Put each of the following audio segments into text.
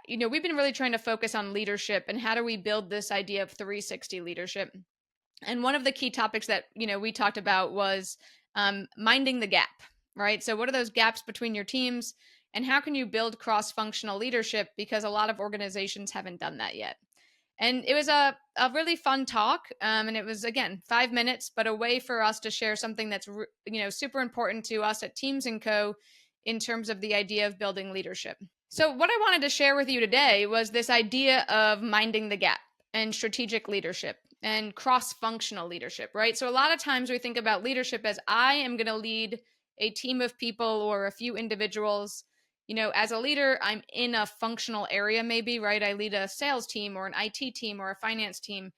we've been really trying to focus on leadership and how do we build this idea of 360 leadership. And one of the key topics that, we talked about was minding the gap, right? So what are those gaps between your teams and how can you build cross-functional leadership? Because a lot of organizations haven't done that yet. And it was a really fun talk. And it was, again, 5 minutes, but a way for us to share something that's, super important to us at Teams & Co. in terms of the idea of building leadership. So what I wanted to share with you today was this idea of minding the gap and strategic leadership and cross-functional leadership, right? So a lot of times we think about leadership as I am going to lead a team of people or a few individuals. As a leader, I'm in a functional area, maybe, right? I lead a sales team or an IT team or a finance team.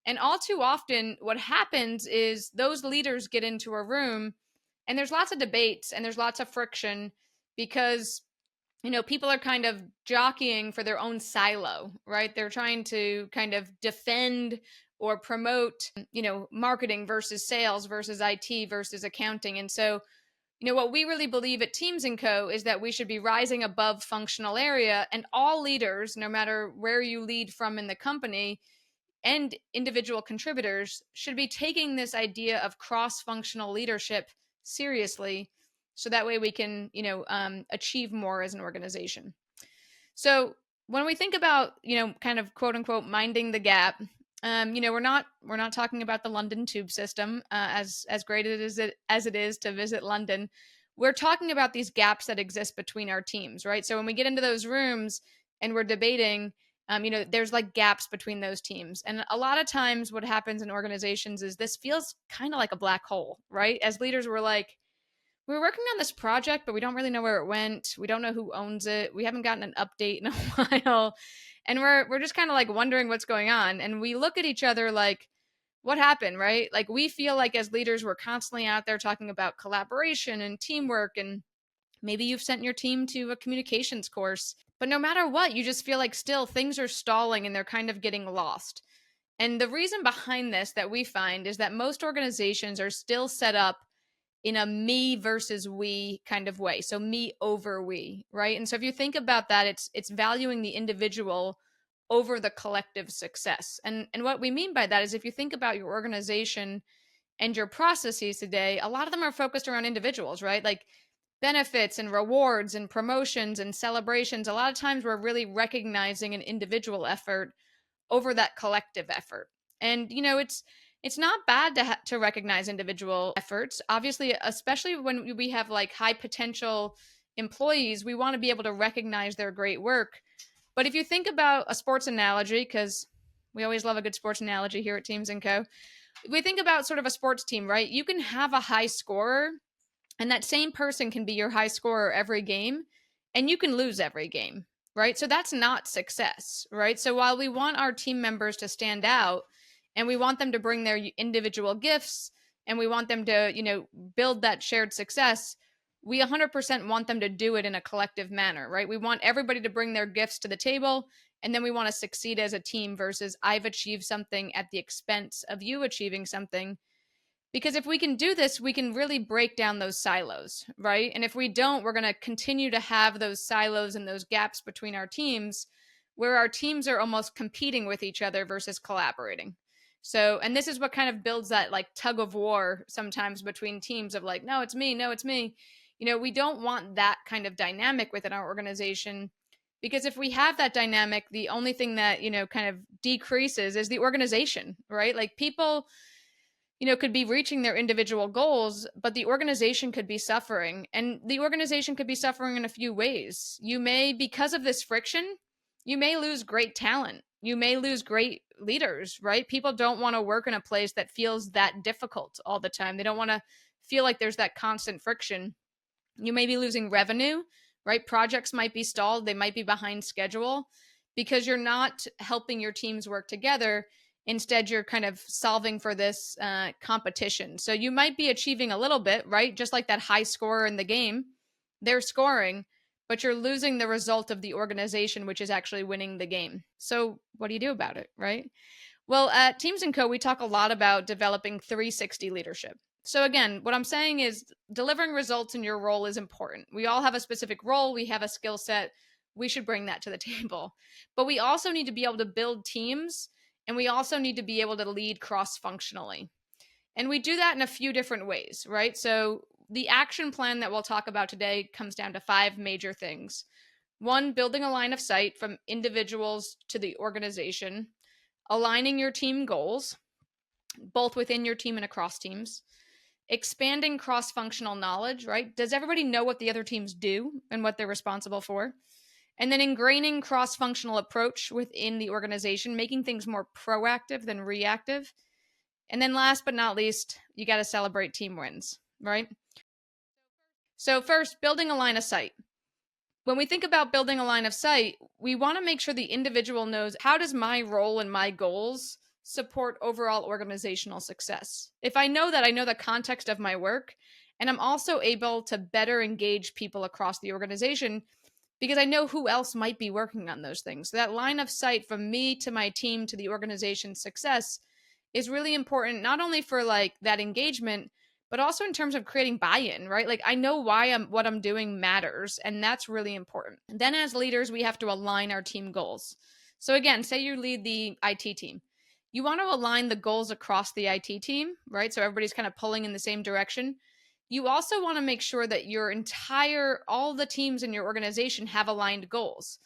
And all too often, what happens is those leaders get into a room and there's lots of debates and there's lots of friction because, people are kind of jockeying for their own silo, right? They're trying to kind of defend or promote, marketing versus sales versus IT versus accounting. And so, what we really believe at Teams & Co. is that we should be rising above functional area, and all leaders, no matter where you lead from in the company and individual contributors, should be taking this idea of cross-functional leadership seriously so that way we can, achieve more as an organization. So when we think about, kind of quote unquote minding the gap, we're not talking about the London tube system, as great as it is to visit London. We're talking about these gaps that exist between our teams, right? So when we get into those rooms and we're debating, there's like gaps between those teams. And a lot of times what happens in organizations is this feels kind of like a black hole, right? As leaders, we're working on this project, but we don't really know where it went. We don't know who owns it. We haven't gotten an update in a while. And we're just kind of like wondering what's going on. And we look at each other like, what happened, right? Like we feel like as leaders, we're constantly out there talking about collaboration and teamwork. And maybe you've sent your team to a communications course, but no matter what, you just feel like still things are stalling and they're kind of getting lost. And the reason behind this that we find is that most organizations are still set up in a me versus we kind of way. So me over we, right? And so if you think about that, it's valuing the individual over the collective success. And what we mean by that is if you think about your organization and your processes today, a lot of them are focused around individuals, right? Like benefits and rewards and promotions and celebrations. A lot of times we're really recognizing an individual effort over that collective effort. And it's not bad to recognize individual efforts. Obviously, especially when we have like high potential employees, we want to be able to recognize their great work. But if you think about a sports analogy, because we always love a good sports analogy here at Teams & Co. We think about sort of a sports team, right? You can have a high scorer, and that same person can be your high scorer every game, and you can lose every game, right? So that's not success, right? So while we want our team members to stand out and we want them to bring their individual gifts and we want them to, build that shared success, we 100% want them to do it in a collective manner, right? We want everybody to bring their gifts to the table, and then we want to succeed as a team versus I've achieved something at the expense of you achieving something. Because if we can do this, we can really break down those silos, right? And if we don't, we're going to continue to have those silos and those gaps between our teams where our teams are almost competing with each other versus collaborating. So, and this is what kind of builds that like tug of war sometimes between teams of like, no, it's me, no, it's me. We don't want that kind of dynamic within our organization because if we have that dynamic, the only thing that, kind of decreases is the organization, right? Like people, could be reaching their individual goals, but the organization could be suffering. And the organization could be suffering in a few ways. You may, because of this friction, you may lose great talent. You may lose great leaders, right? People don't want to work in a place that feels that difficult all the time. They don't want to feel like there's that constant friction. You may be losing revenue, right? Projects might be stalled. They might be behind schedule because you're not helping your teams work together. Instead, you're kind of solving for this competition. So you might be achieving a little bit, right? Just like that high scorer in the game, they're scoring, but you're losing the result of the organization, which is actually winning the game. So what do you do about it, right? Well, at Teams & Co., we talk a lot about developing 360 leadership. So again, what I'm saying is delivering results in your role is important. We all have a specific role. We have a skill set. we should bring that to the table. But we also need to be able to build teams, and we also need to be able to lead cross-functionally. And we do that in a few different ways, right? So the action plan that we'll talk about today comes down to 5 major things. 1, building a line of sight from individuals to the organization, aligning your team goals, both within your team and across teams, expanding cross-functional knowledge, right? Does everybody know what the other teams do and what they're responsible for? And then ingraining cross-functional approach within the organization, making things more proactive than reactive. And then last but not least, you got to celebrate team wins, right? So first, building a line of sight. When we think about building a line of sight, we want to make sure the individual knows, how does my role and my goals support overall organizational success? If I know that, I know the context of my work, and I'm also able to better engage people across the organization because I know who else might be working on those things. So that line of sight from me to my team to the organization's success is really important, not only for like that engagement, but also in terms of creating buy-in, right? Like I know what I'm doing matters, and that's really important. And then as leaders, we have to align our team goals. So again, say you lead the IT team. You want to align the goals across the IT team, right? So everybody's kind of pulling in the same direction. You also want to make sure that all the teams in your organization have aligned goals.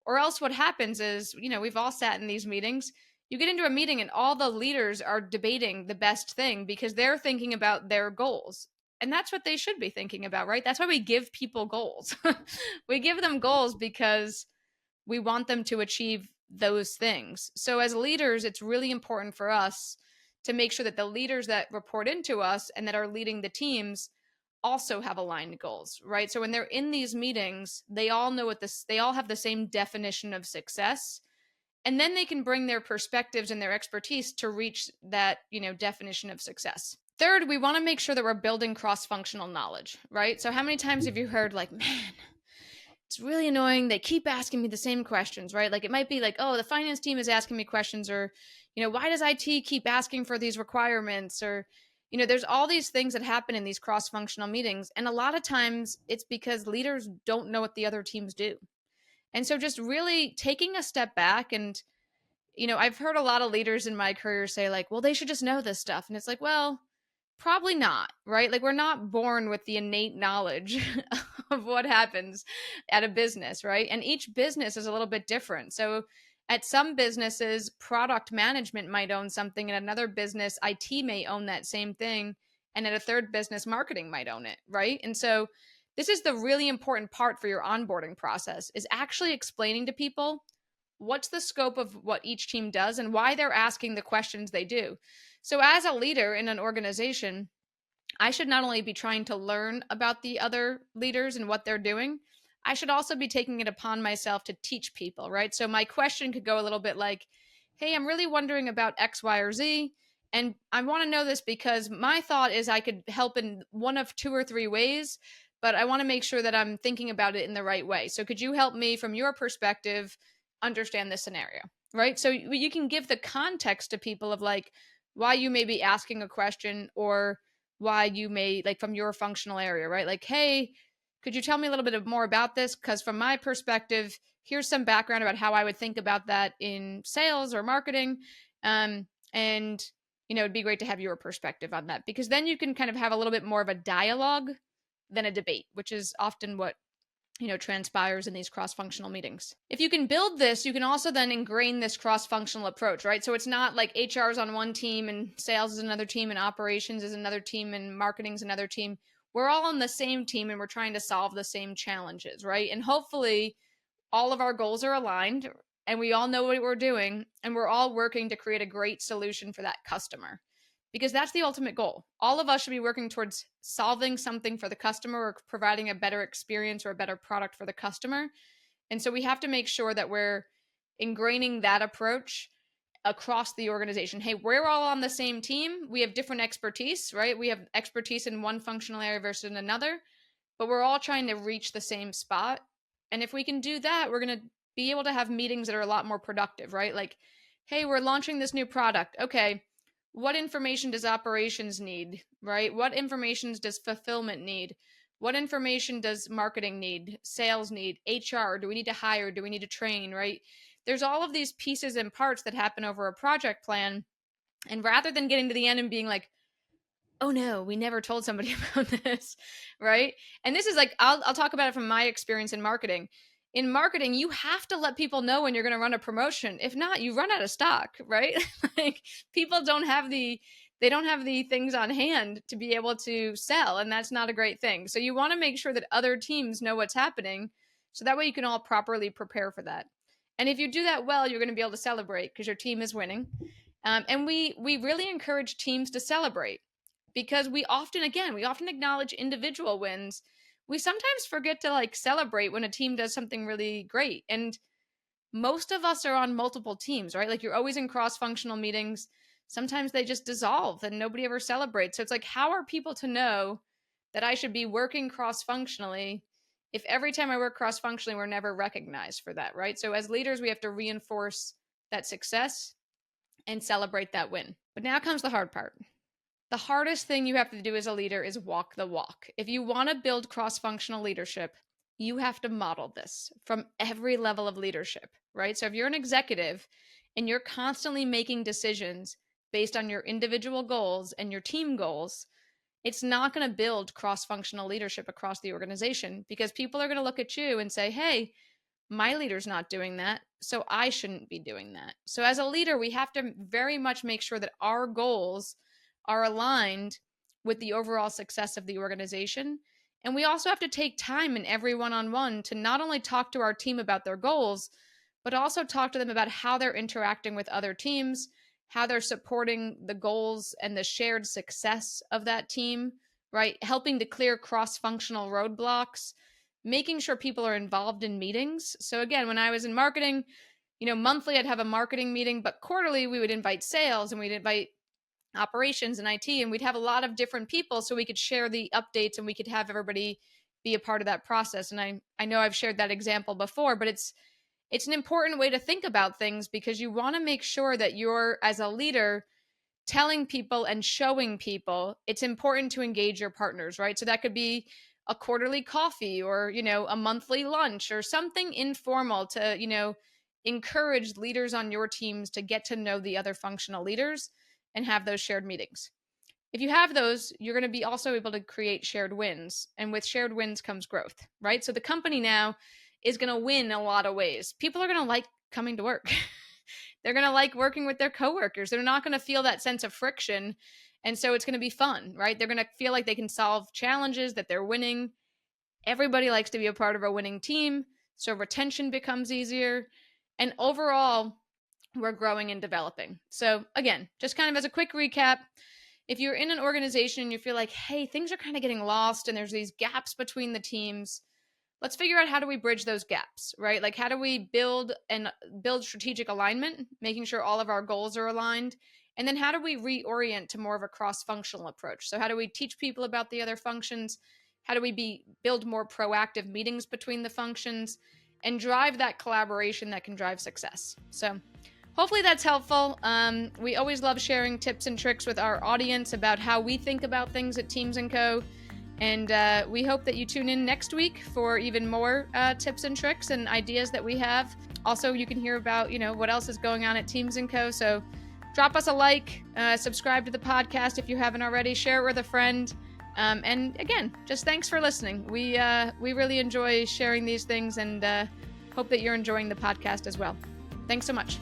Or else what happens is, we've all sat in these meetings. You get into a meeting and all the leaders are debating the best thing because they're thinking about their goals. And that's what they should be thinking about, right? That's why we give people goals. We give them goals because we want them to achieve those things. So as leaders, it's really important for us to make sure that the leaders that report into us and that are leading the teams also have aligned goals, right? So when they're in these meetings, they all know they all have the same definition of success. And then they can bring their perspectives and their expertise to reach that, definition of success. Third, we want to make sure that we're building cross-functional knowledge, right? So how many times have you heard like, man, it's really annoying. They keep asking me the same questions, right? Like it might be like, oh, the finance team is asking me questions, or, why does IT keep asking for these requirements? Or, there's all these things that happen in these cross-functional meetings. And a lot of times it's because leaders don't know what the other teams do. And so just really taking a step back and, I've heard a lot of leaders in my career say like, well, they should just know this stuff. And it's like, well, probably not, right? Like we're not born with the innate knowledge of what happens at a business, right? And each business is a little bit different. So at some businesses, product management might own something, and another business, IT may own that same thing. And at a third business, marketing might own it, right? And so this is the really important part for your onboarding process, is actually explaining to people what's the scope of what each team does and why they're asking the questions they do. So as a leader in an organization, I should not only be trying to learn about the other leaders and what they're doing, I should also be taking it upon myself to teach people, right? So my question could go a little bit like, hey, I'm really wondering about X, Y, or Z. And I want to know this because my thought is I could help in one of 2 or 3 ways, but I want to make sure that I'm thinking about it in the right way. So could you help me from your perspective understand this scenario, right? So you can give the context to people of like why you may be asking a question, or why you may, like from your functional area, right? Like, hey, could you tell me a little bit more about this? Because from my perspective, here's some background about how I would think about that in sales or marketing. And, it'd be great to have your perspective on that, because then you can kind of have a little bit more of a dialogue than a debate, which is often what transpires in these cross-functional meetings. If you can build this, you can also then ingrain this cross-functional approach, right? So it's not like HR is on one team and sales is another team and operations is another team and marketing is another team. We're all on the same team and we're trying to solve the same challenges, right? And hopefully all of our goals are aligned and we all know what we're doing and we're all working to create a great solution for that customer. Because that's the ultimate goal. All of us should be working towards solving something for the customer or providing a better experience or a better product for the customer. And so we have to make sure that we're ingraining that approach across the organization. Hey, we're all on the same team. We have different expertise, right? We have expertise in one functional area versus another, but we're all trying to reach the same spot. And if we can do that, we're going to be able to have meetings that are a lot more productive, right? Like, hey, we're launching this new product. Okay, what information does operations need, right? What information does fulfillment need? What information does marketing need? Sales need? HR? Do we need to hire? Do we need to train, right? There's all of these pieces and parts that happen over a project plan. And rather than getting to the end and being like, oh no, we never told somebody about this, right? And this is like, I'll talk about it from my experience in marketing. In marketing, you have to let people know when you're going to run a promotion. If not, you run out of stock, right? Like people don't have the things on hand to be able to sell, and that's not a great thing. So you want to make sure that other teams know what's happening, so that way you can all properly prepare for that. And if you do that well, you're going to be able to celebrate because your team is winning. And we really encourage teams to celebrate, because we often acknowledge individual wins. We sometimes forget to like celebrate when a team does something really great. And most of us are on multiple teams, right? Like you're always in cross-functional meetings. Sometimes they just dissolve and nobody ever celebrates. So it's like, how are people to know that I should be working cross-functionally if every time I work cross-functionally, we're never recognized for that, right? So as leaders, we have to reinforce that success and celebrate that win. But now comes the hard part. The hardest thing you have to do as a leader is walk the walk. If you want to build cross-functional leadership, you have to model this from every level of leadership, right? So if you're an executive and you're constantly making decisions based on your individual goals and your team goals, it's not going to build cross-functional leadership across the organization, because people are going to look at you and say, hey, my leader's not doing that, so I shouldn't be doing that. So as a leader, we have to very much make sure that our goals are aligned with the overall success of the organization. And we also have to take time in every one-on-one to not only talk to our team about their goals, but also talk to them about how they're interacting with other teams, how they're supporting the goals and the shared success of that team, right? Helping to clear cross-functional roadblocks, making sure people are involved in meetings. So again, when I was in marketing, monthly I'd have a marketing meeting, but quarterly we would invite sales and we'd invite operations and IT, and we'd have a lot of different people so we could share the updates and we could have everybody be a part of that process. And I know I've shared that example before, but it's an important way to think about things, because you want to make sure that you're, as a leader, telling people and showing people it's important to engage your partners, right? So that could be a quarterly coffee or, a monthly lunch or something informal to, encourage leaders on your teams to get to know the other functional leaders and have those shared meetings. If you have those, you're going to be also able to create shared wins. And with shared wins comes growth, right? So the company now is going to win in a lot of ways. People are going to like coming to work. They're going to like working with their coworkers. They're not going to feel that sense of friction. And so it's going to be fun, right? They're going to feel like they can solve challenges, that they're winning. Everybody likes to be a part of a winning team. So retention becomes easier. And overall, we're growing and developing. So again, just kind of as a quick recap, if you're in an organization and you feel like, hey, things are kind of getting lost and there's these gaps between the teams, let's figure out how do we bridge those gaps, right? Like how do we build strategic alignment, making sure all of our goals are aligned? And then how do we reorient to more of a cross-functional approach? So how do we teach people about the other functions? How do we build more proactive meetings between the functions and drive that collaboration that can drive success? So hopefully that's helpful. We always love sharing tips and tricks with our audience about how we think about things at Teams & Co. And we hope that you tune in next week for even more tips and tricks and ideas that we have. Also, you can hear about, what else is going on at Teams & Co. So drop us a like, subscribe to the podcast if you haven't already, share it with a friend. And again, just thanks for listening. We really enjoy sharing these things and hope that you're enjoying the podcast as well. Thanks so much.